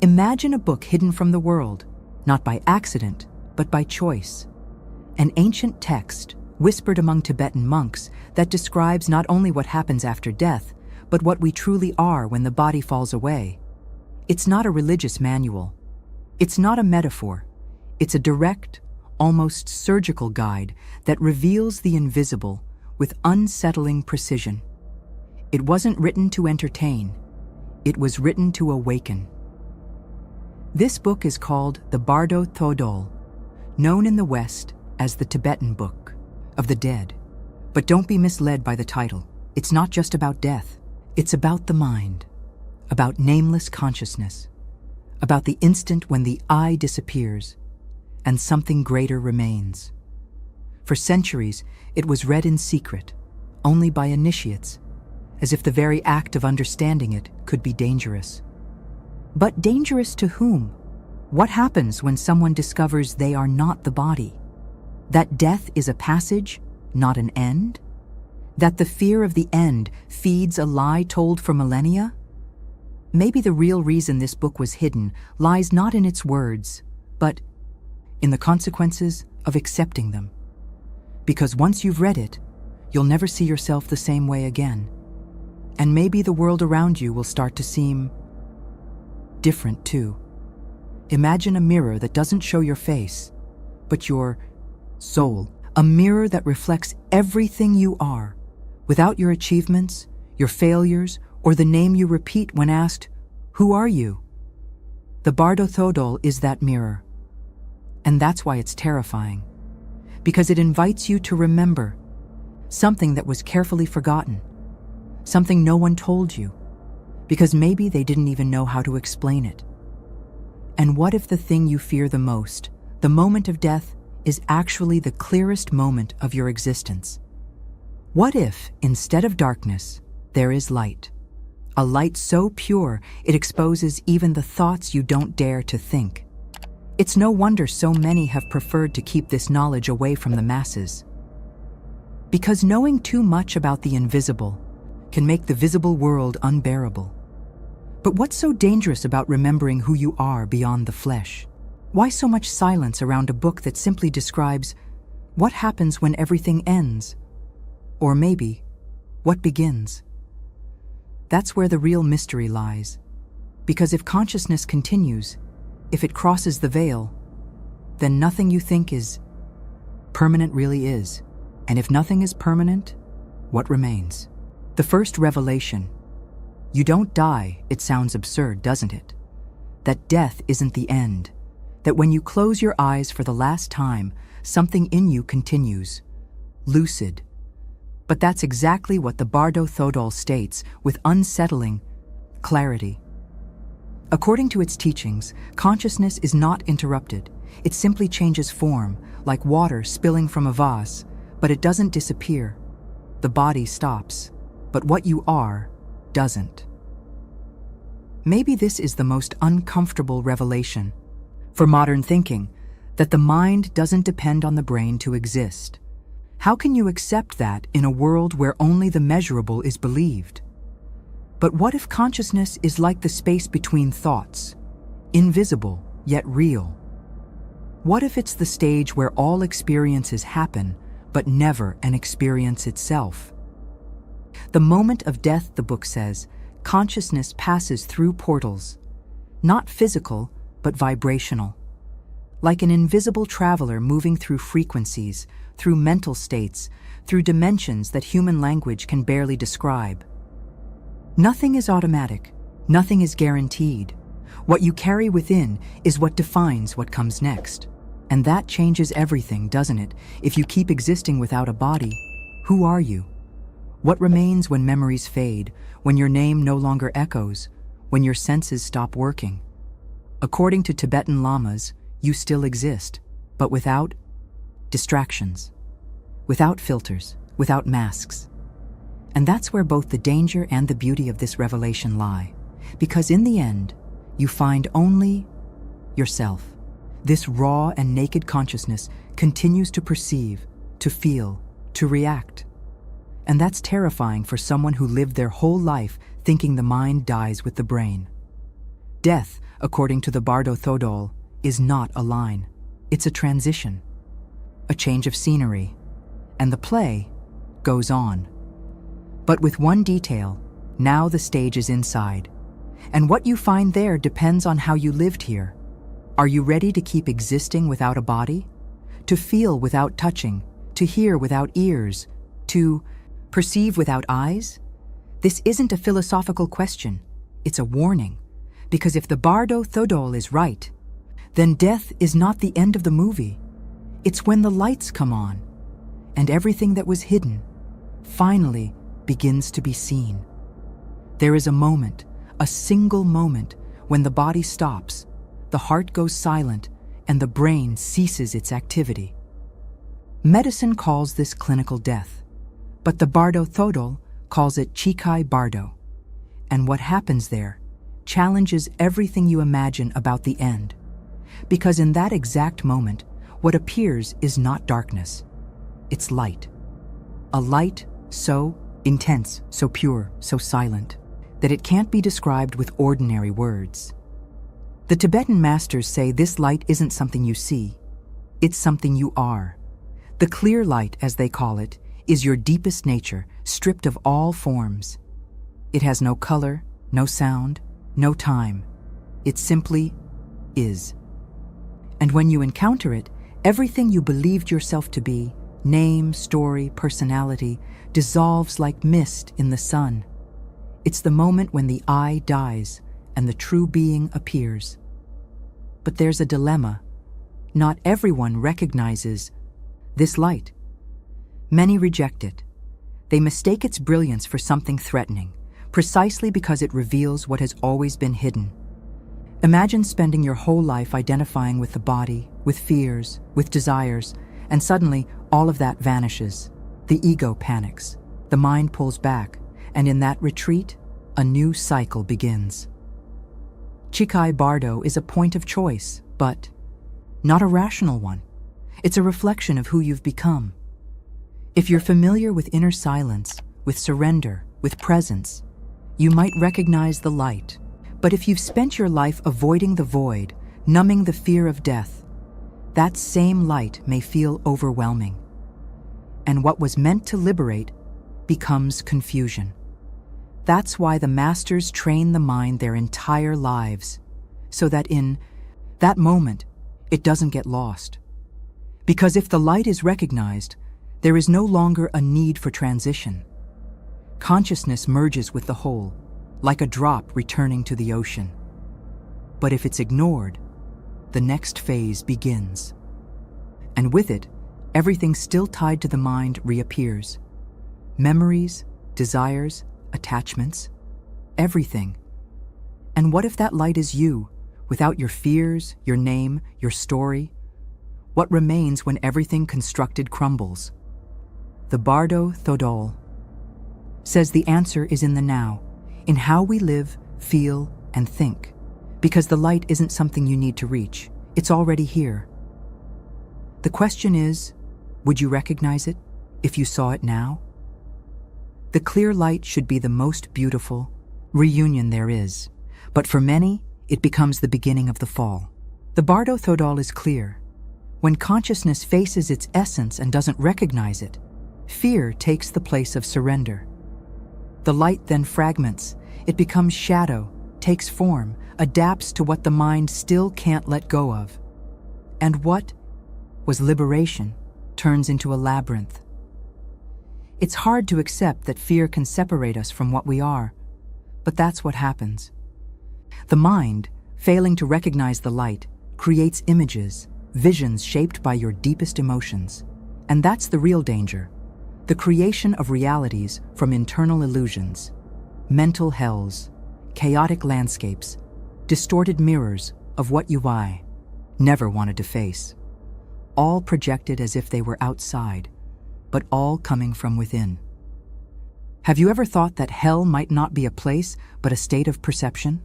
Imagine a book hidden from the world, not by accident, but by choice. An ancient text, whispered among Tibetan monks, that describes not only what happens after death, but what we truly are when the body falls away. It's not a religious manual. It's not a metaphor. It's a direct, almost surgical guide that reveals the invisible with unsettling precision. It wasn't written to entertain. It was written to awaken. This book is called the Bardo Thodol, known in the West as the Tibetan Book of the Dead. But don't be misled by the title. It's not just about death. It's about the mind, about nameless consciousness, about the instant when the I disappears and something greater remains. For centuries, it was read in secret, only by initiates, as if the very act of understanding it could be dangerous. But dangerous to whom? What happens when someone discovers they are not the body? That death is a passage, not an end? That the fear of the end feeds a lie told for millennia? Maybe the real reason this book was hidden lies not in its words, but in the consequences of accepting them. Because once you've read it, you'll never see yourself the same way again. And maybe the world around you will start to seem different too. Imagine a mirror that doesn't show your face, but your soul. A mirror that reflects everything you are, without your achievements, your failures, or the name you repeat when asked, "Who are you?" The Bardo Thodol is that mirror. And that's why it's terrifying. Because it invites you to remember something that was carefully forgotten, something no one told you, because maybe they didn't even know how to explain it. And what if the thing you fear the most, the moment of death, is actually the clearest moment of your existence? What if, instead of darkness, there is light? A light so pure it exposes even the thoughts you don't dare to think. It's no wonder so many have preferred to keep this knowledge away from the masses. Because knowing too much about the invisible can make the visible world unbearable. But what's so dangerous about remembering who you are beyond the flesh? Why so much silence around a book that simply describes what happens when everything ends? Or maybe, what begins? That's where the real mystery lies. Because if consciousness continues, if it crosses the veil, then nothing you think is permanent really is. And if nothing is permanent, what remains? The first revelation. You don't die, it sounds absurd, doesn't it? That death isn't the end. That when you close your eyes for the last time, something in you continues, lucid. But that's exactly what the Bardo Thodol states with unsettling clarity. According to its teachings, consciousness is not interrupted. It simply changes form, like water spilling from a vase, but it doesn't disappear. The body stops, but what you are doesn't. Maybe this is the most uncomfortable revelation for modern thinking, that the mind doesn't depend on the brain to exist. How can you accept that in a world where only the measurable is believed? But what if consciousness is like the space between thoughts, invisible yet real? What if it's the stage where all experiences happen, but never an experience itself? The moment of death, the book says, consciousness passes through portals, not physical, but vibrational. Like an invisible traveler moving through frequencies, through mental states, through dimensions that human language can barely describe. Nothing is automatic. Nothing is guaranteed. What you carry within is what defines what comes next. And that changes everything, doesn't it? If you keep existing without a body, who are you? What remains when memories fade, when your name no longer echoes, when your senses stop working? According to Tibetan lamas, you still exist, but without distractions, without filters, without masks. And that's where both the danger and the beauty of this revelation lie, because in the end, you find only yourself. This raw and naked consciousness continues to perceive, to feel, to react. And that's terrifying for someone who lived their whole life thinking the mind dies with the brain. Death, according to the Bardo Thodol, is not a line. It's a transition, a change of scenery, and the play goes on. But with one detail, now the stage is inside. And what you find there depends on how you lived here. Are you ready to keep existing without a body? To feel without touching? To hear without ears? To perceive without eyes? This isn't a philosophical question. It's a warning. Because if the Bardo Thodol is right, then death is not the end of the movie. It's when the lights come on, and everything that was hidden finally begins to be seen. There is a moment, a single moment, when the body stops, the heart goes silent, and the brain ceases its activity. Medicine calls this clinical death, but the Bardo Thodol calls it Chikai Bardo. And what happens there challenges everything you imagine about the end. Because in that exact moment, what appears is not darkness. It's light. A light so intense, so pure, so silent, that it can't be described with ordinary words. The Tibetan masters say this light isn't something you see, it's something you are. The clear light, as they call it, is your deepest nature, stripped of all forms. It has no color, no sound, no time. It simply is. And when you encounter it, everything you believed yourself to be, name, story, personality, dissolves like mist in the sun. It's the moment when the I dies and the true being appears. But there's a dilemma. Not everyone recognizes this light. Many reject it. They mistake its brilliance for something threatening, precisely because it reveals what has always been hidden. Imagine spending your whole life identifying with the body, with fears, with desires, and suddenly all of that vanishes. The ego panics, the mind pulls back, and in that retreat, a new cycle begins. Chikai Bardo is a point of choice, but not a rational one. It's a reflection of who you've become. If you're familiar with inner silence, with surrender, with presence, you might recognize the light. But if you've spent your life avoiding the void, numbing the fear of death, that same light may feel overwhelming. And what was meant to liberate becomes confusion. That's why the masters train the mind their entire lives, so that in that moment, it doesn't get lost. Because if the light is recognized, there is no longer a need for transition. Consciousness merges with the whole, like a drop returning to the ocean. But if it's ignored, the next phase begins. And with it, everything still tied to the mind reappears. Memories, desires, attachments, everything. And what if that light is you, without your fears, your name, your story? What remains when everything constructed crumbles? The Bardo Thodol says the answer is in the now, in how we live, feel, and think. Because the light isn't something you need to reach. It's already here. The question is, would you recognize it if you saw it now? The clear light should be the most beautiful reunion there is, but for many, it becomes the beginning of the fall. The Bardo Thodol is clear. When consciousness faces its essence and doesn't recognize it, fear takes the place of surrender. The light then fragments. It becomes shadow, takes form, adapts to what the mind still can't let go of. And what was liberation turns into a labyrinth. It's hard to accept that fear can separate us from what we are, but that's what happens. The mind, failing to recognize the light, creates images, visions shaped by your deepest emotions. And that's the real danger. The creation of realities from internal illusions, mental hells, chaotic landscapes, distorted mirrors of what you never wanted to face. All projected as if they were outside, but all coming from within. Have you ever thought that hell might not be a place, but a state of perception?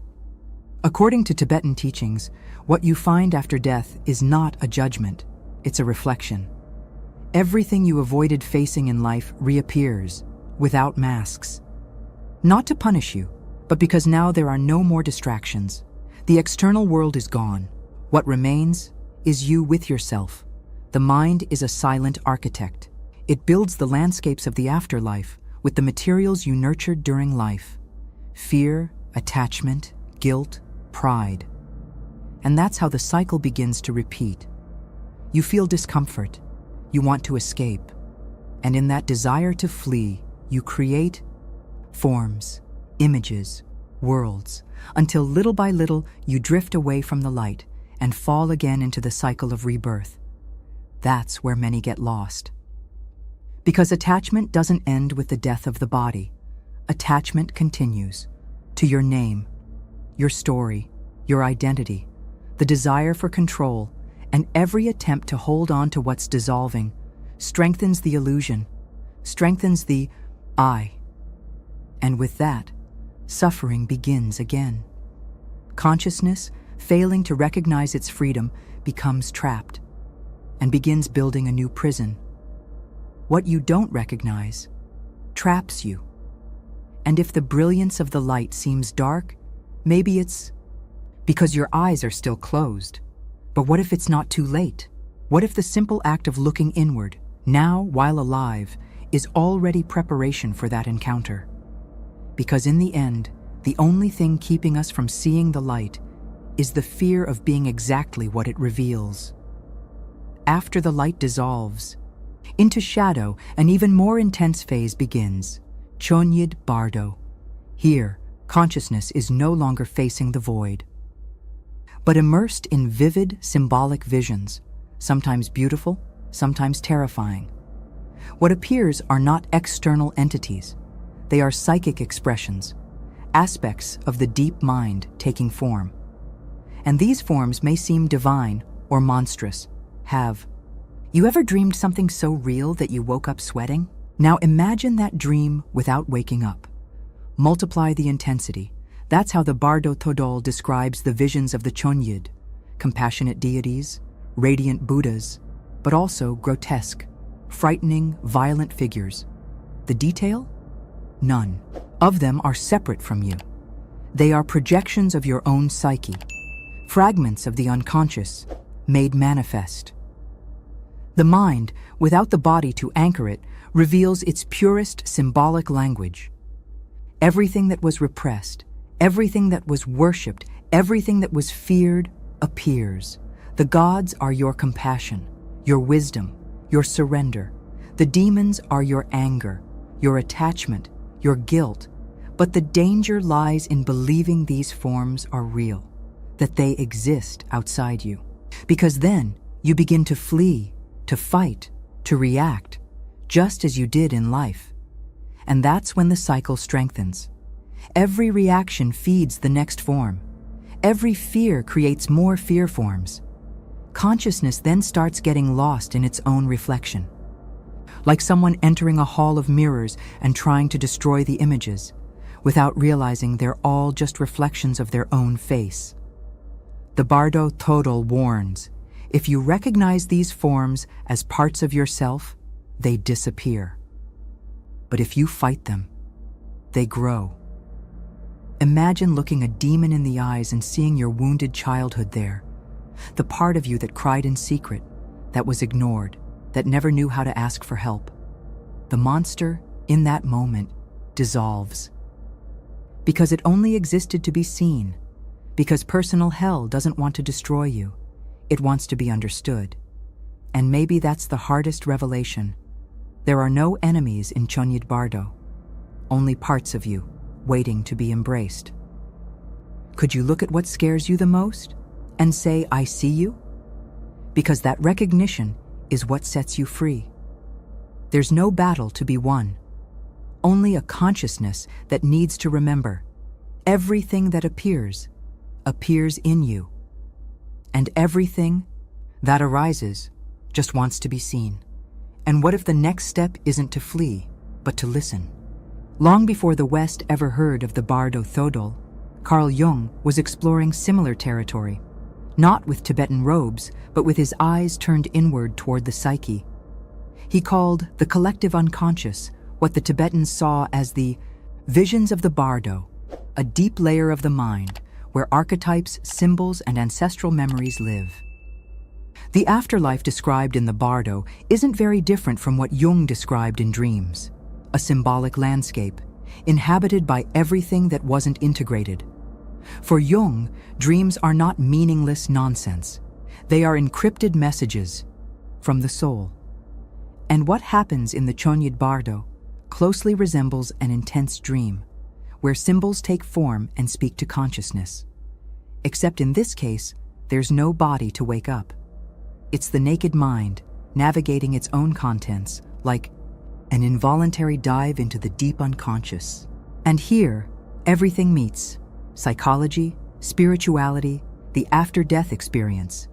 According to Tibetan teachings, what you find after death is not a judgment, it's a reflection. Everything you avoided facing in life reappears, without masks. Not to punish you, but because now there are no more distractions. The external world is gone. What remains is you with yourself. The mind is a silent architect. It builds the landscapes of the afterlife with the materials you nurtured during life: fear, attachment, guilt, pride. And that's how the cycle begins to repeat. You feel discomfort. You want to escape. And in that desire to flee, you create forms, images, worlds, until little by little you drift away from the light and fall again into the cycle of rebirth. That's where many get lost. Because attachment doesn't end with the death of the body. Attachment continues to your name, your story, your identity, the desire for control, and every attempt to hold on to what's dissolving strengthens the illusion, strengthens the I. And with that, suffering begins again. Consciousness, failing to recognize its freedom, becomes trapped and begins building a new prison. What you don't recognize traps you. And if the brilliance of the light seems dark, maybe it's because your eyes are still closed. But what if it's not too late? What if the simple act of looking inward, now while alive, is already preparation for that encounter? Because in the end, the only thing keeping us from seeing the light is the fear of being exactly what it reveals. After the light dissolves, into shadow, an even more intense phase begins, Chonyid Bardo. Here, consciousness is no longer facing the void, but immersed in vivid, symbolic visions, sometimes beautiful, sometimes terrifying. What appears are not external entities. They are psychic expressions, aspects of the deep mind taking form. And these forms may seem divine or monstrous. Have you ever dreamed something so real that you woke up sweating? Now imagine that dream without waking up. Multiply the intensity. That's how the Bardo Thodol describes the visions of the Chonyid, compassionate deities, radiant Buddhas, but also grotesque, frightening, violent figures. The detail? None of them are separate from you. They are projections of your own psyche, fragments of the unconscious, made manifest. The mind, without the body to anchor it, reveals its purest symbolic language. Everything that was repressed, everything that was worshipped, everything that was feared, appears. The gods are your compassion, your wisdom, your surrender. The demons are your anger, your attachment, your guilt. But the danger lies in believing these forms are real, that they exist outside you. Because then you begin to flee, to fight, to react, just as you did in life. And that's when the cycle strengthens. Every reaction feeds the next form. Every fear creates more fear forms. Consciousness then starts getting lost in its own reflection. Like someone entering a hall of mirrors and trying to destroy the images, without realizing they're all just reflections of their own face. The Bardo Thodol warns, if you recognize these forms as parts of yourself, they disappear. But if you fight them, they grow. Imagine looking a demon in the eyes and seeing your wounded childhood there, the part of you that cried in secret, that was ignored, that never knew how to ask for help. The monster, in that moment, dissolves. Because it only existed to be seen. Because personal hell doesn't want to destroy you. It wants to be understood. And maybe that's the hardest revelation. There are no enemies in Chonyid Bardo, only parts of you waiting to be embraced. Could you look at what scares you the most and say, I see you? Because that recognition is what sets you free. There's no battle to be won, only a consciousness that needs to remember everything that appears in you. And everything that arises just wants to be seen. And what if the next step isn't to flee, but to listen? Long before the West ever heard of the Bardo Thodol, Carl Jung was exploring similar territory, not with Tibetan robes, but with his eyes turned inward toward the psyche. He called the collective unconscious what the Tibetans saw as the visions of the Bardo, a deep layer of the mind where archetypes, symbols, and ancestral memories live. The afterlife described in the Bardo isn't very different from what Jung described in Dreams, a symbolic landscape, inhabited by everything that wasn't integrated. For Jung, dreams are not meaningless nonsense. They are encrypted messages from the soul. And what happens in the Chonyid Bardo closely resembles an intense dream, where symbols take form and speak to consciousness. Except in this case, there's no body to wake up. It's the naked mind navigating its own contents, like an involuntary dive into the deep unconscious. And here, everything meets: psychology, spirituality, the after-death experience.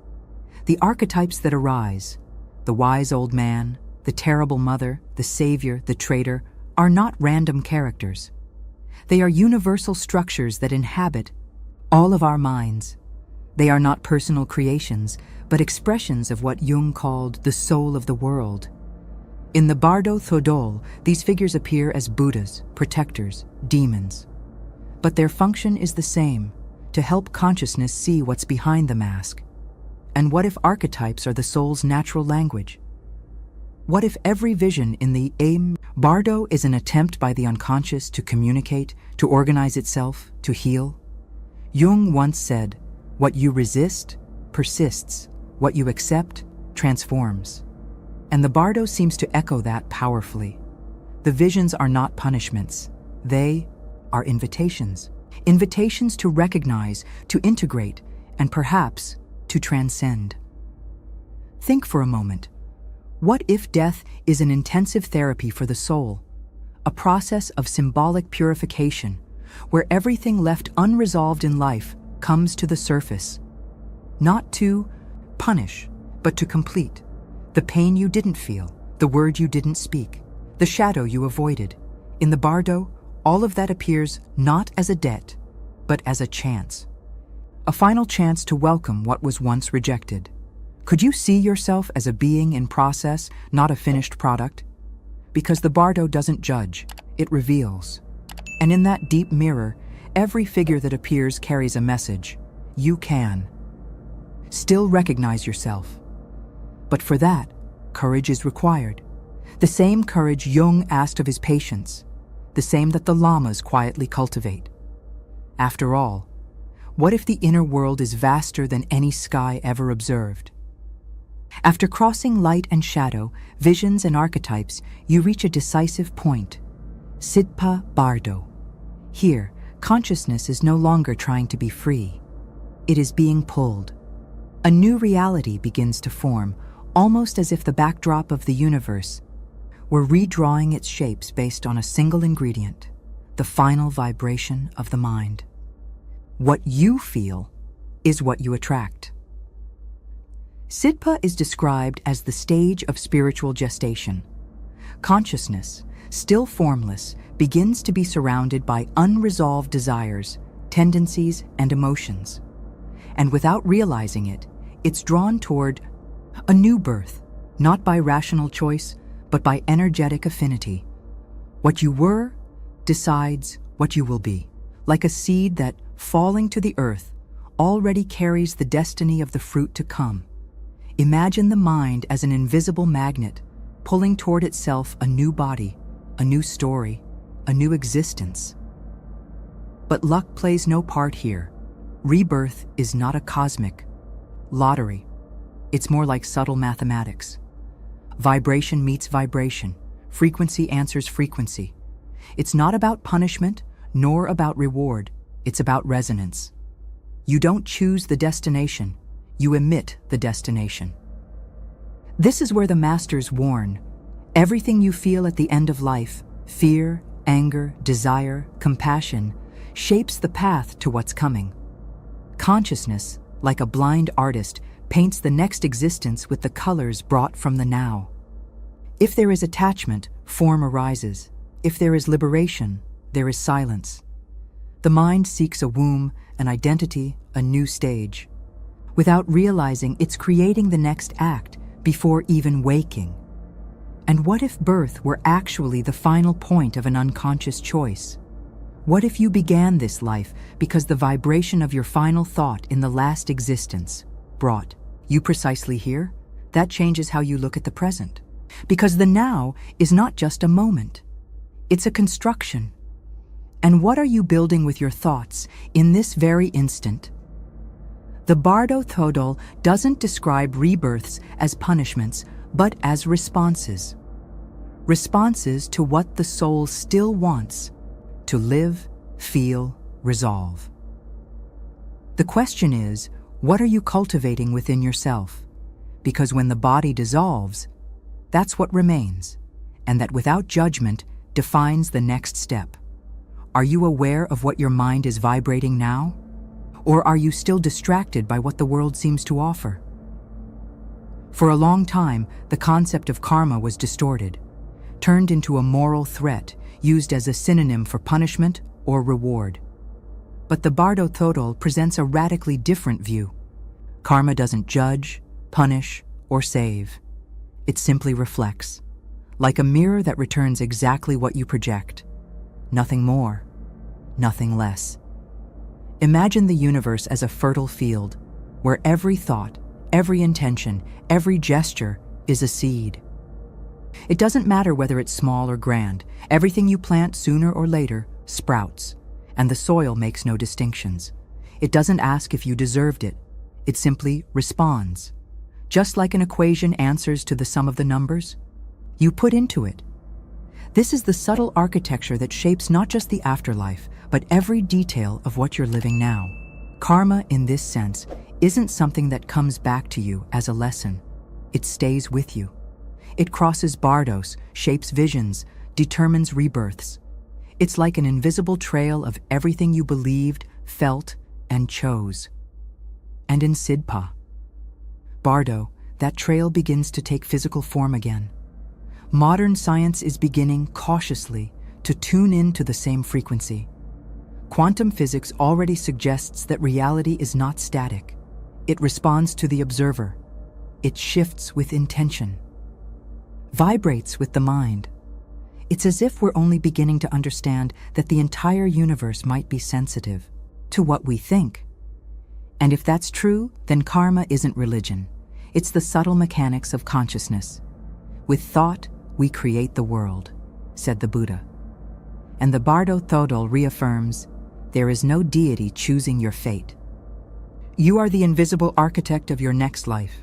The archetypes that arise, the wise old man, the terrible mother, the savior, the traitor, are not random characters. They are universal structures that inhabit all of our minds. They are not personal creations, but expressions of what Jung called the soul of the world. In the Bardo Thodol, these figures appear as Buddhas, protectors, demons. But their function is the same: to help consciousness see what's behind the mask. And what if archetypes are the soul's natural language? What if every vision in the Bardo is an attempt by the unconscious to communicate, to organize itself, to heal? Jung once said, "What you resist persists, what you accept transforms." And the Bardo seems to echo that powerfully. The visions are not punishments. They are invitations. Invitations to recognize, to integrate, and perhaps to transcend. Think for a moment. What if death is an intensive therapy for the soul? A process of symbolic purification, where everything left unresolved in life comes to the surface. Not to punish, but to complete. The pain you didn't feel, the word you didn't speak, the shadow you avoided. In the Bardo, all of that appears not as a debt, but as a chance. A final chance to welcome what was once rejected. Could you see yourself as a being in process, not a finished product? Because the Bardo doesn't judge, it reveals. And in that deep mirror, every figure that appears carries a message. You can still recognize yourself. But for that, courage is required. The same courage Jung asked of his patients, the same that the lamas quietly cultivate. After all, what if the inner world is vaster than any sky ever observed? After crossing light and shadow, visions and archetypes, you reach a decisive point: Sidpa Bardo. Here, consciousness is no longer trying to be free. It is being pulled. A new reality begins to form, almost as if the backdrop of the universe were redrawing its shapes based on a single ingredient: the final vibration of the mind. What you feel is what you attract. Sidpa is described as the stage of spiritual gestation. Consciousness, still formless, begins to be surrounded by unresolved desires, tendencies, and emotions. And without realizing it, it's drawn toward a new birth, not by rational choice, but by energetic affinity. What you were decides what you will be, like a seed that, falling to the earth, already carries the destiny of the fruit to come. Imagine the mind as an invisible magnet, pulling toward itself a new body, a new story, a new existence. But luck plays no part here. Rebirth is not a cosmic lottery. It's more like subtle mathematics. Vibration meets vibration. Frequency answers frequency. It's not about punishment, nor about reward. It's about resonance. You don't choose the destination. You emit the destination. This is where the masters warn. Everything you feel at the end of life, fear, anger, desire, compassion, shapes the path to what's coming. Consciousness, like a blind artist, paints the next existence with the colors brought from the now. If there is attachment, form arises. If there is liberation, there is silence. The mind seeks a womb, an identity, a new stage. Without realizing, it's creating the next act before even waking. And what if birth were actually the final point of an unconscious choice? What if you began this life because the vibration of your final thought in the last existence brought you precisely here? That changes how you look at the present. Because the now is not just a moment. It's a construction. And what are you building with your thoughts in this very instant? The Bardo Thodol doesn't describe rebirths as punishments, but as responses. Responses to what the soul still wants, to live, feel, resolve. The question is, what are you cultivating within yourself? Because when the body dissolves, that's what remains, and that without judgment defines the next step. Are you aware of what your mind is vibrating now? Or are you still distracted by what the world seems to offer? For a long time, the concept of karma was distorted, turned into a moral threat used as a synonym for punishment or reward. But the Bardo Thodol presents a radically different view. Karma doesn't judge, punish, or save. It simply reflects, like a mirror that returns exactly what you project. Nothing more, nothing less. Imagine the universe as a fertile field, where every thought, every intention, every gesture is a seed. It doesn't matter whether it's small or grand, everything you plant sooner or later sprouts, and the soil makes no distinctions. It doesn't ask if you deserved it, it simply responds. Just like an equation answers to the sum of the numbers, you put into it. This is the subtle architecture that shapes not just the afterlife, but every detail of what you're living now. Karma, in this sense, isn't something that comes back to you as a lesson. It stays with you. It crosses bardos, shapes visions, determines rebirths. It's like an invisible trail of everything you believed, felt, and chose. And in Sidpa, Bardo, that trail begins to take physical form again. Modern science is beginning cautiously to tune in to the same frequency. Quantum physics already suggests that reality is not static. It responds to the observer. It shifts with intention. Vibrates with the mind. It's as if we're only beginning to understand that the entire universe might be sensitive to what we think. And if that's true, then karma isn't religion. It's the subtle mechanics of consciousness. With thought, we create the world, said the Buddha. And the Bardo Thodol reaffirms, there is no deity choosing your fate. You are the invisible architect of your next life.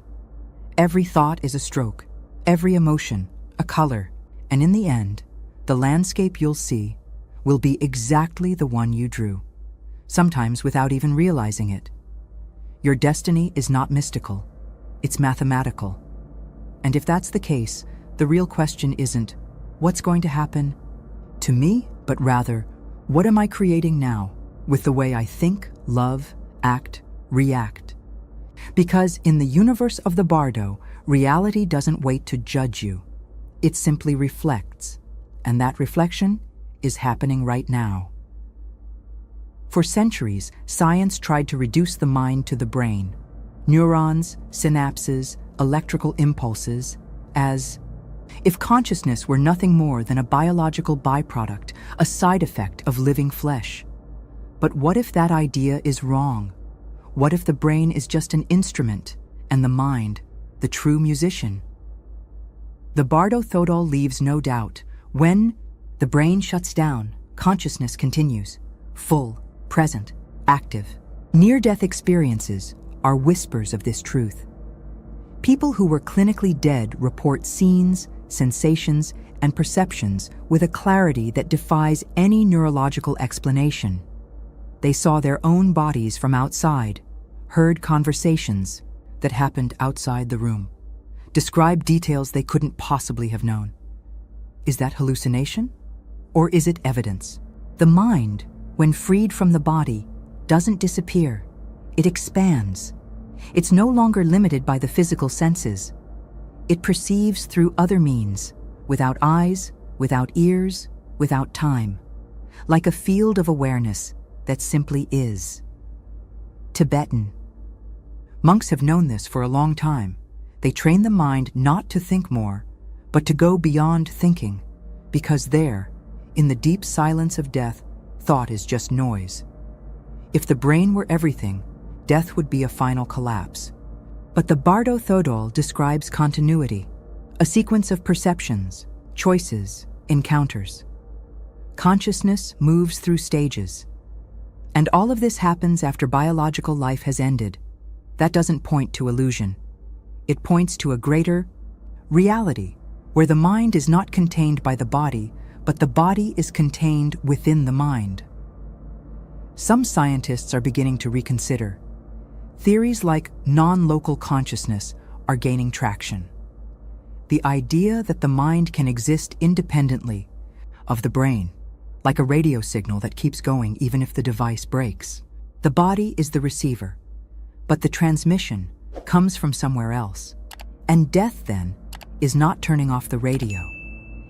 Every thought is a stroke, every emotion, a color, and in the end, the landscape you'll see will be exactly the one you drew, sometimes without even realizing it. Your destiny is not mystical, it's mathematical. And if that's the case, the real question isn't, what's going to happen to me, but rather, what am I creating now with the way I think, love, act, react? Because in the universe of the Bardo, reality doesn't wait to judge you. It simply reflects, and that reflection is happening right now. For centuries, science tried to reduce the mind to the brain, neurons, synapses, electrical impulses, as if consciousness were nothing more than a biological byproduct, a side effect of living flesh. But what if that idea is wrong? What if the brain is just an instrument and the mind, the true musician? The Bardo Thodol leaves no doubt. When the brain shuts down, consciousness continues, full, present, active. Near-death experiences are whispers of this truth. People who were clinically dead report scenes, sensations, and perceptions with a clarity that defies any neurological explanation. They saw their own bodies from outside, heard conversations that happened outside the room, described details they couldn't possibly have known. Is that hallucination? Or is it evidence? The mind, when freed from the body, doesn't disappear. It expands. It's no longer limited by the physical senses. It perceives through other means, without eyes, without ears, without time, like a field of awareness that simply is. Tibetan. Monks have known this for a long time. They train the mind not to think more, but to go beyond thinking, because there, in the deep silence of death, thought is just noise. If the brain were everything, death would be a final collapse. But the Bardo Thodol describes continuity, a sequence of perceptions, choices, encounters. Consciousness moves through stages. And all of this happens after biological life has ended. That doesn't point to illusion. It points to a greater reality, where the mind is not contained by the body, but the body is contained within the mind. Some scientists are beginning to reconsider. Theories like non-local consciousness are gaining traction. The idea that the mind can exist independently of the brain, like a radio signal that keeps going even if the device breaks. The body is the receiver, but the transmission comes from somewhere else. And death, then, is not turning off the radio.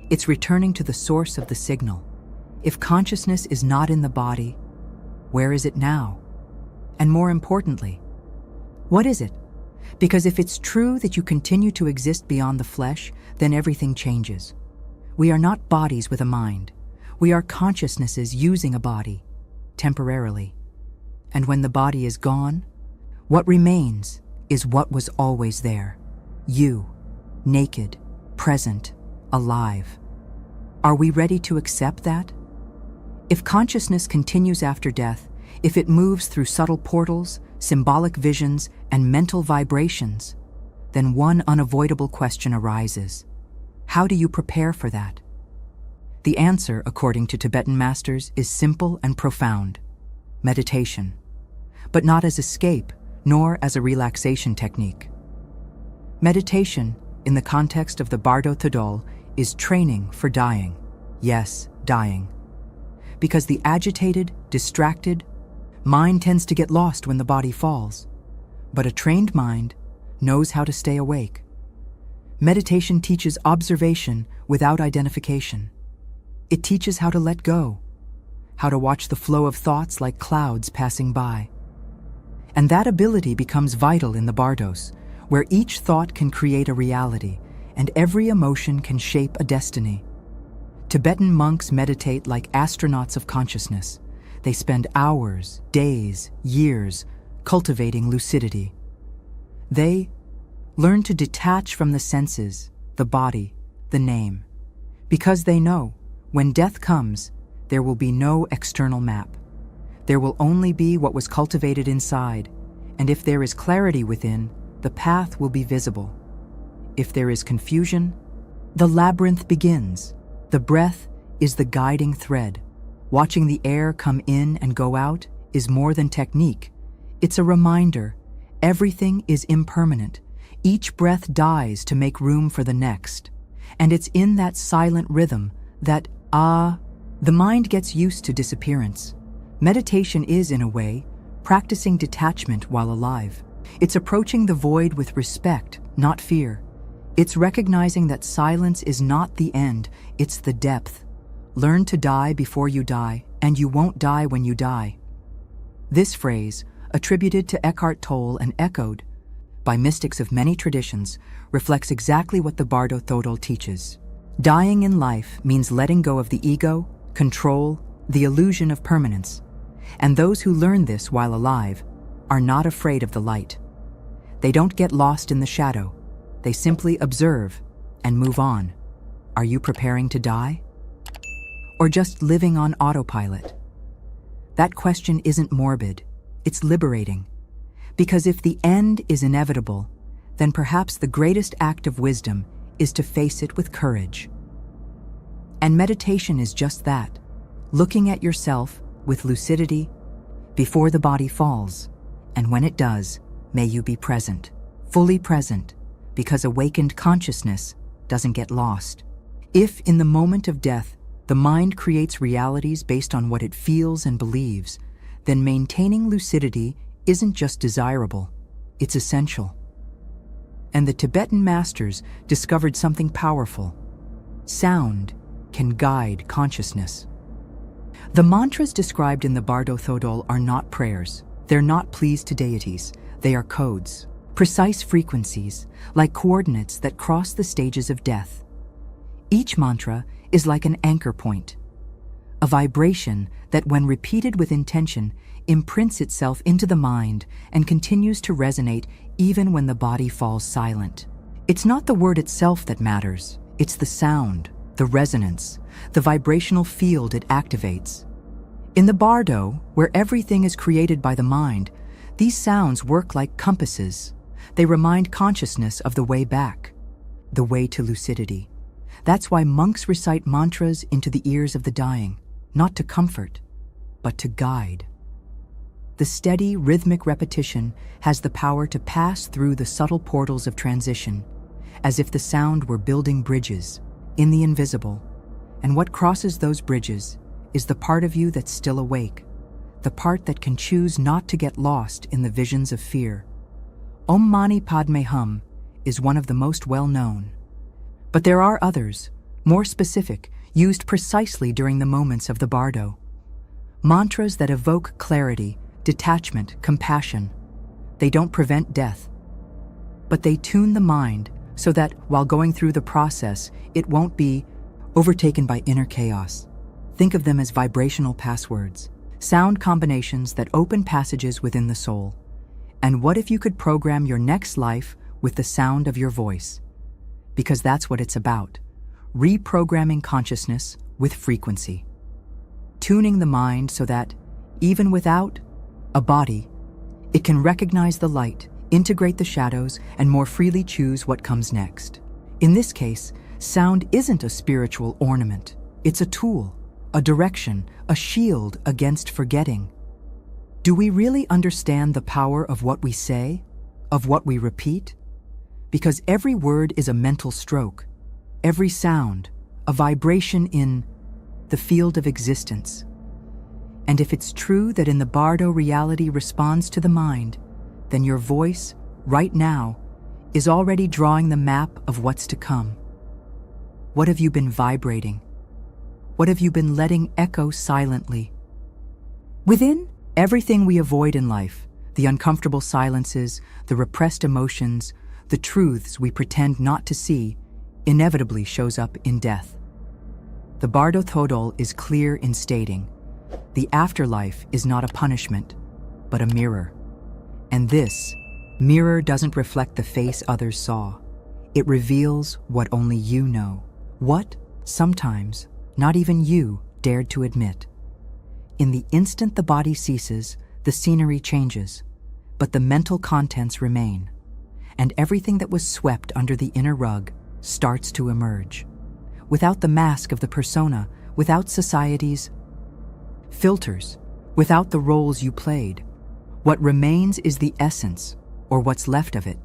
It's returning to the source of the signal. If consciousness is not in the body, where is it now? And more importantly, what is it? Because if it's true that you continue to exist beyond the flesh, then everything changes. We are not bodies with a mind. We are consciousnesses using a body, temporarily. And when the body is gone, what remains is what was always there. You, naked, present, alive. Are we ready to accept that? If consciousness continues after death, if it moves through subtle portals, symbolic visions, and mental vibrations, then one unavoidable question arises. How do you prepare for that? The answer, according to Tibetan masters, is simple and profound: meditation. But not as escape, nor as a relaxation technique. Meditation, in the context of the Bardo Thodol, is training for dying. Yes, dying. Because the agitated, distracted mind tends to get lost when the body falls. But a trained mind knows how to stay awake. Meditation teaches observation without identification. It teaches how to let go, how to watch the flow of thoughts like clouds passing by. And that ability becomes vital in the Bardos, where each thought can create a reality, and every emotion can shape a destiny. Tibetan monks meditate like astronauts of consciousness. They spend hours, days, years cultivating lucidity. They learn to detach from the senses, the body, the name, because they know when death comes, there will be no external map. There will only be what was cultivated inside, and if there is clarity within, the path will be visible. If there is confusion, the labyrinth begins. The breath is the guiding thread. Watching the air come in and go out is more than technique. It's a reminder. Everything is impermanent. Each breath dies to make room for the next. And it's in that silent rhythm that, the mind gets used to disappearance. Meditation is, in a way, practicing detachment while alive. It's approaching the void with respect, not fear. It's recognizing that silence is not the end, it's the depth. Learn to die before you die, and you won't die when you die. This phrase, attributed to Eckhart Tolle and echoed by mystics of many traditions, reflects exactly what the Bardo Thodol teaches. Dying in life means letting go of the ego, control, the illusion of permanence. And those who learn this while alive are not afraid of the light. They don't get lost in the shadow. They simply observe and move on. Are you preparing to die? Or just living on autopilot? That question isn't morbid, it's liberating. Because if the end is inevitable, then perhaps the greatest act of wisdom is to face it with courage. And meditation is just that, looking at yourself with lucidity before the body falls. And when it does, may you be present, fully present, because awakened consciousness doesn't get lost. If in the moment of death, the mind creates realities based on what it feels and believes, then maintaining lucidity isn't just desirable, it's essential. And the Tibetan masters discovered something powerful. Sound can guide consciousness. The mantras described in the Bardo Thodol are not prayers. They're not pleas to deities. They are codes, precise frequencies, like coordinates that cross the stages of death. Each mantra is like an anchor point, a vibration that, when repeated with intention, imprints itself into the mind and continues to resonate even when the body falls silent. It's not the word itself that matters, it's the sound, the resonance, the vibrational field it activates. In the bardo, where everything is created by the mind, these sounds work like compasses. They remind consciousness of the way back, the way to lucidity. That's why monks recite mantras into the ears of the dying, not to comfort, but to guide. The steady, rhythmic repetition has the power to pass through the subtle portals of transition, as if the sound were building bridges in the invisible. And what crosses those bridges is the part of you that's still awake, the part that can choose not to get lost in the visions of fear. Om Mani Padme Hum is one of the most well-known. But there are others, more specific, used precisely during the moments of the bardo. Mantras that evoke clarity, detachment, compassion. They don't prevent death, but they tune the mind so that, while going through the process, it won't be overtaken by inner chaos. Think of them as vibrational passwords, sound combinations that open passages within the soul. And what if you could program your next life with the sound of your voice? Because that's what it's about, reprogramming consciousness with frequency. Tuning the mind so that, even without a body, it can recognize the light, integrate the shadows, and more freely choose what comes next. In this case, sound isn't a spiritual ornament. It's a tool, a direction, a shield against forgetting. Do we really understand the power of what we say, of what we repeat? Because every word is a mental stroke, every sound, a vibration in the field of existence. And if it's true that in the bardo reality responds to the mind, then your voice, right now, is already drawing the map of what's to come. What have you been vibrating? What have you been letting echo silently? Within everything we avoid in life, the uncomfortable silences, the repressed emotions, the truths we pretend not to see, inevitably shows up in death. The Bardo Thodol is clear in stating, the afterlife is not a punishment, but a mirror. And this mirror doesn't reflect the face others saw. It reveals what only you know, what, sometimes, not even you dared to admit. In the instant the body ceases, the scenery changes, but the mental contents remain, and everything that was swept under the inner rug starts to emerge. Without the mask of the persona, without society's filters, without the roles you played, what remains is the essence, or what's left of it.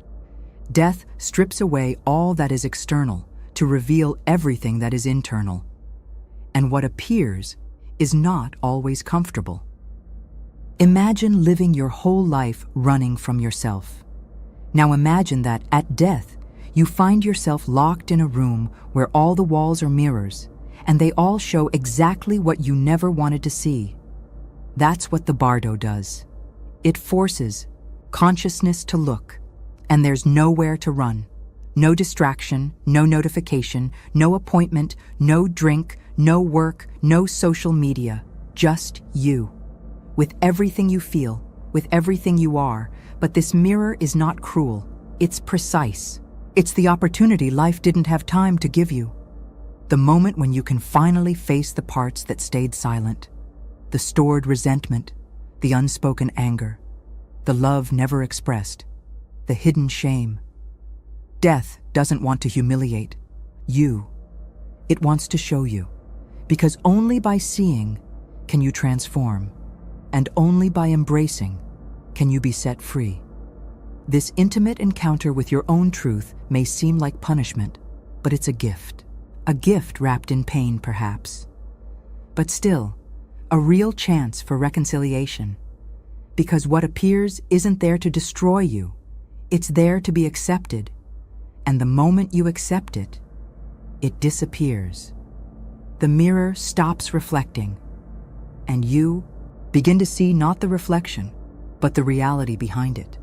Death strips away all that is external to reveal everything that is internal. And what appears is not always comfortable. Imagine living your whole life running from yourself. Now imagine that at death, you find yourself locked in a room where all the walls are mirrors, and they all show exactly what you never wanted to see. That's what the bardo does. It forces consciousness to look, and there's nowhere to run. No distraction, no notification, no appointment, no drink, no work, no social media. Just you. With everything you feel, with everything you are. But this mirror is not cruel. It's precise. It's the opportunity life didn't have time to give you. The moment when you can finally face the parts that stayed silent. The stored resentment, the unspoken anger, the love never expressed, the hidden shame. Death doesn't want to humiliate you. It wants to show you, because only by seeing can you transform, and only by embracing can you be set free. This intimate encounter with your own truth may seem like punishment, but it's a gift wrapped in pain perhaps, but still, a real chance for reconciliation, because what appears isn't there to destroy you, it's there to be accepted, and the moment you accept it, it disappears. The mirror stops reflecting, and you begin to see not the reflection, but the reality behind it.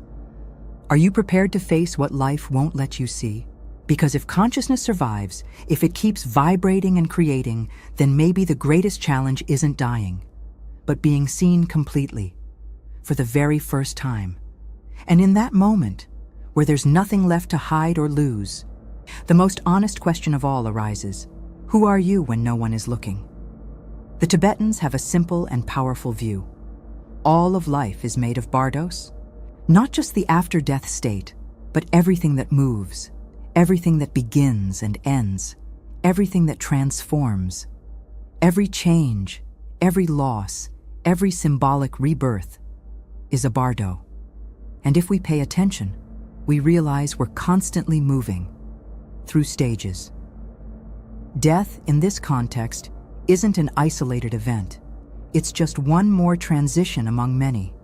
Are you prepared to face what life won't let you see? Because if consciousness survives, if it keeps vibrating and creating, then maybe the greatest challenge isn't dying, but being seen completely, for the very first time. And in that moment, where there's nothing left to hide or lose, the most honest question of all arises: who are you when no one is looking? The Tibetans have a simple and powerful view. All of life is made of bardos, not just the after-death state, but everything that moves, everything that begins and ends, everything that transforms. Every change, every loss, every symbolic rebirth is a bardo. And if we pay attention, we realize we're constantly moving through stages. Death, in this context, isn't an isolated event. It's just one more transition among many.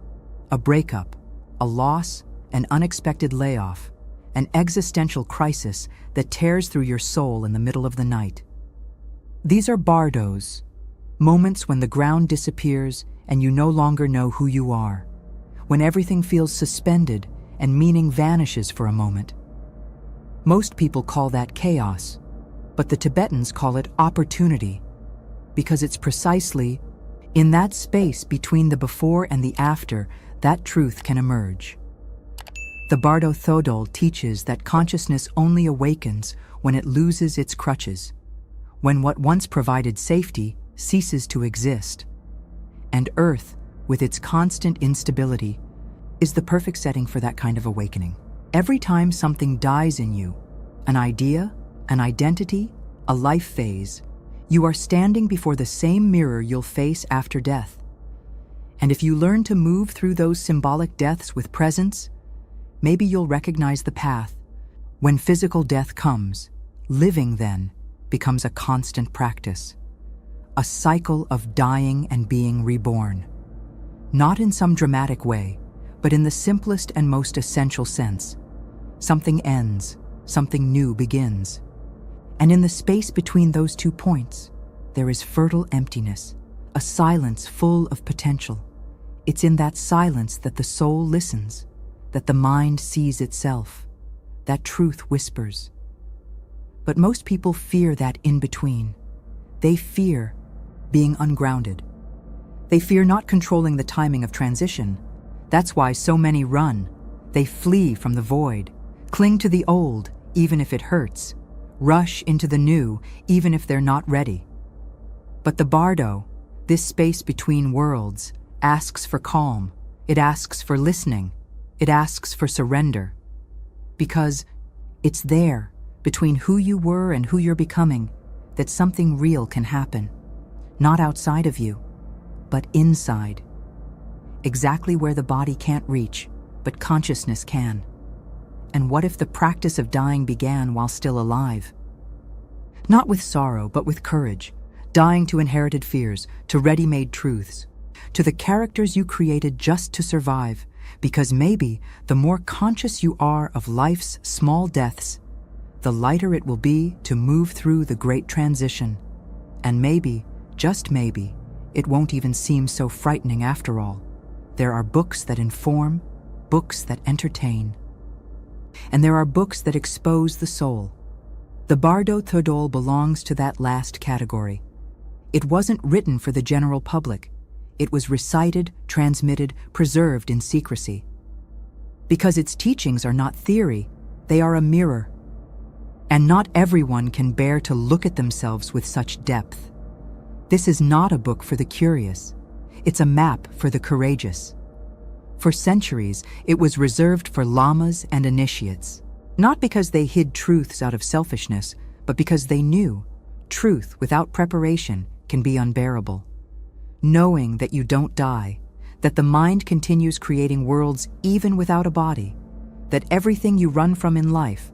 A breakup, a loss, an unexpected layoff, an existential crisis that tears through your soul in the middle of the night. These are bardos, moments when the ground disappears and you no longer know who you are, when everything feels suspended and meaning vanishes for a moment. Most people call that chaos, but the Tibetans call it opportunity, because it's precisely in that space between the before and the after that truth can emerge. The Bardo Thodol teaches that consciousness only awakens when it loses its crutches, when what once provided safety ceases to exist. And Earth, with its constant instability, is the perfect setting for that kind of awakening. Every time something dies in you, an idea, an identity, a life phase, you are standing before the same mirror you'll face after death. And if you learn to move through those symbolic deaths with presence, maybe you'll recognize the path. When physical death comes, living then becomes a constant practice, a cycle of dying and being reborn. Not in some dramatic way, but in the simplest and most essential sense. Something ends, something new begins. And in the space between those 2 points, there is fertile emptiness, a silence full of potential. It's in that silence that the soul listens, that the mind sees itself, that truth whispers. But most people fear that in-between. They fear being ungrounded. They fear not controlling the timing of transition. That's why so many run. They flee from the void, cling to the old, even if it hurts, rush into the new, even if they're not ready. But the Bardo, this space between worlds, asks for calm. It asks for listening. It asks for surrender. Because it's there, between who you were and who you're becoming, that something real can happen. Not outside of you, but inside. Exactly where the body can't reach, but consciousness can. And what if the practice of dying began while still alive? Not with sorrow, but with courage, dying to inherited fears, to ready-made truths, to the characters you created just to survive, because maybe the more conscious you are of life's small deaths, the lighter it will be to move through the great transition. And maybe, just maybe, it won't even seem so frightening after all. There are books that inform, books that entertain. And there are books that expose the soul. The Bardo Thodol belongs to that last category. It wasn't written for the general public. It was recited, transmitted, preserved in secrecy. Because its teachings are not theory, they are a mirror. And not everyone can bear to look at themselves with such depth. This is not a book for the curious. It's a map for the courageous. For centuries, it was reserved for lamas and initiates, not because they hid truths out of selfishness, but because they knew truth without preparation can be unbearable. Knowing that you don't die, that the mind continues creating worlds even without a body, that everything you run from in life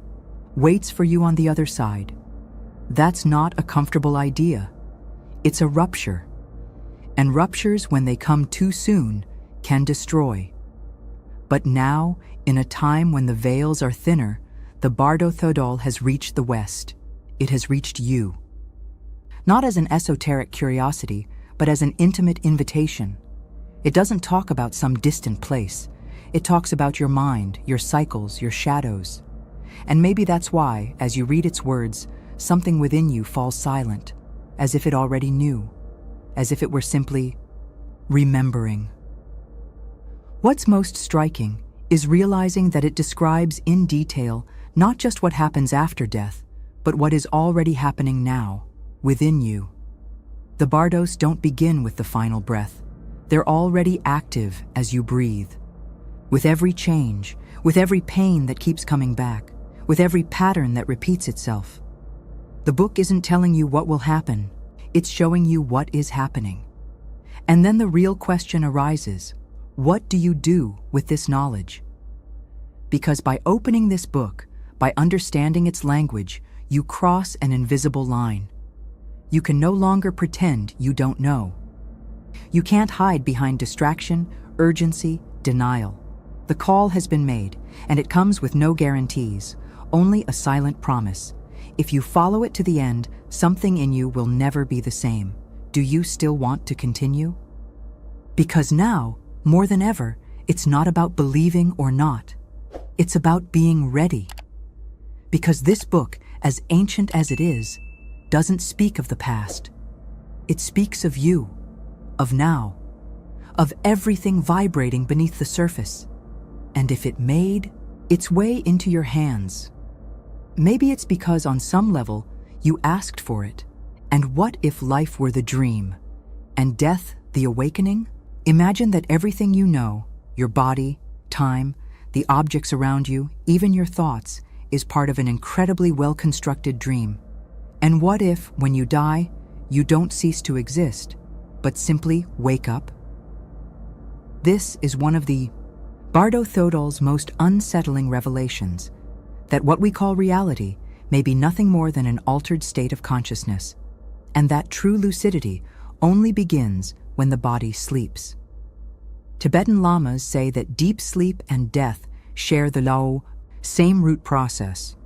waits for you on the other side. That's not a comfortable idea. It's a rupture. And ruptures, when they come too soon, can destroy. But now, in a time when the veils are thinner, the Bardo Thodol has reached the West. It has reached you. Not as an esoteric curiosity, but as an intimate invitation. It doesn't talk about some distant place. It talks about your mind, your cycles, your shadows. And maybe that's why, as you read its words, something within you falls silent, as if it already knew, as if it were simply remembering. What's most striking is realizing that it describes in detail not just what happens after death, but what is already happening now, within you. The bardos don't begin with the final breath. They're already active as you breathe. With every change, with every pain that keeps coming back, with every pattern that repeats itself. The book isn't telling you what will happen, it's showing you what is happening. And then the real question arises, what do you do with this knowledge? Because by opening this book, by understanding its language, you cross an invisible line. You can no longer pretend you don't know. You can't hide behind distraction, urgency, denial. The call has been made, and it comes with no guarantees, only a silent promise. If you follow it to the end, something in you will never be the same. Do you still want to continue? Because now, more than ever, it's not about believing or not. It's about being ready. Because this book, as ancient as it is, doesn't speak of the past. It speaks of you, of now, of everything vibrating beneath the surface. And if it made its way into your hands, maybe it's because on some level you asked for it. And what if life were the dream, and death the awakening? Imagine that everything you know, your body, time, the objects around you, even your thoughts, is part of an incredibly well-constructed dream. And what if, when you die, you don't cease to exist, but simply wake up? This is one of the Bardo Thodol's most unsettling revelations, that what we call reality may be nothing more than an altered state of consciousness, and that true lucidity only begins when the body sleeps. Tibetan lamas say that deep sleep and death share the Lao same root process.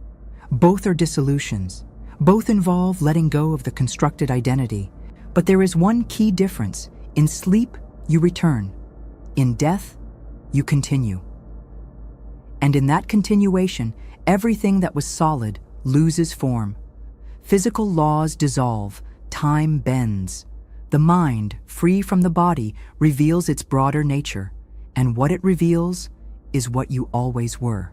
Both are dissolutions. Both involve letting go of the constructed identity. But there is one key difference. In sleep, you return. In death, you continue. And in that continuation, everything that was solid loses form. Physical laws dissolve. Time bends. The mind, free from the body, reveals its broader nature. And what it reveals is what you always were.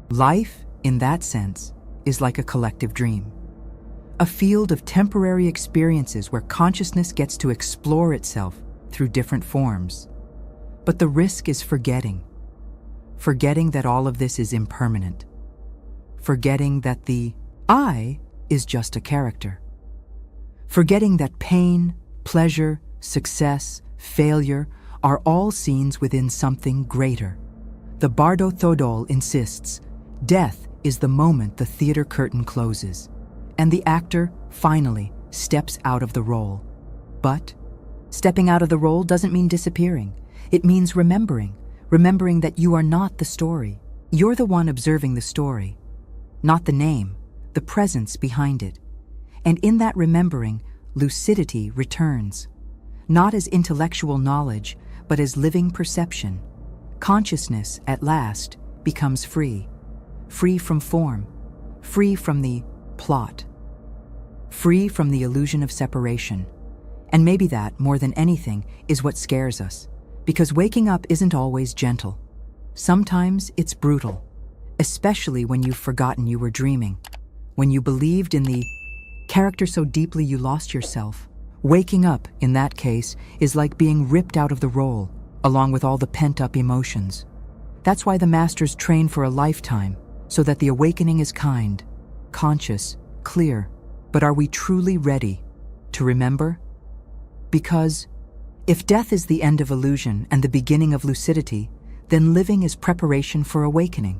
Life, in that sense, is like a collective dream. A field of temporary experiences where consciousness gets to explore itself through different forms. But the risk is forgetting. Forgetting that all of this is impermanent. Forgetting that the I is just a character. Forgetting that pain, pleasure, success, failure are all scenes within something greater. The Bardo Thodol insists, death is the moment the theater curtain closes, and the actor, finally, steps out of the role. But stepping out of the role doesn't mean disappearing. It means remembering that you are not the story. You're the one observing the story, not the name, the presence behind it. And in that remembering, lucidity returns, not as intellectual knowledge, but as living perception. Consciousness, at last, becomes free. Free from form, free from the plot, free from the illusion of separation. And maybe that, more than anything, is what scares us, because waking up isn't always gentle. Sometimes it's brutal, especially when you've forgotten you were dreaming, when you believed in the character so deeply you lost yourself. Waking up, in that case, is like being ripped out of the role, along with all the pent-up emotions. That's why the masters train for a lifetime, so that the awakening is kind, conscious, clear. But are we truly ready to remember? Because if death is the end of illusion and the beginning of lucidity, then living is preparation for awakening.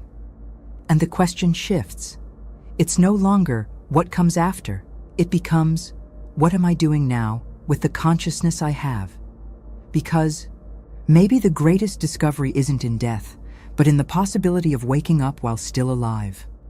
And the question shifts. It's no longer what comes after. It becomes, what am I doing now with the consciousness I have? Because maybe the greatest discovery isn't in death, but in the possibility of waking up while still alive.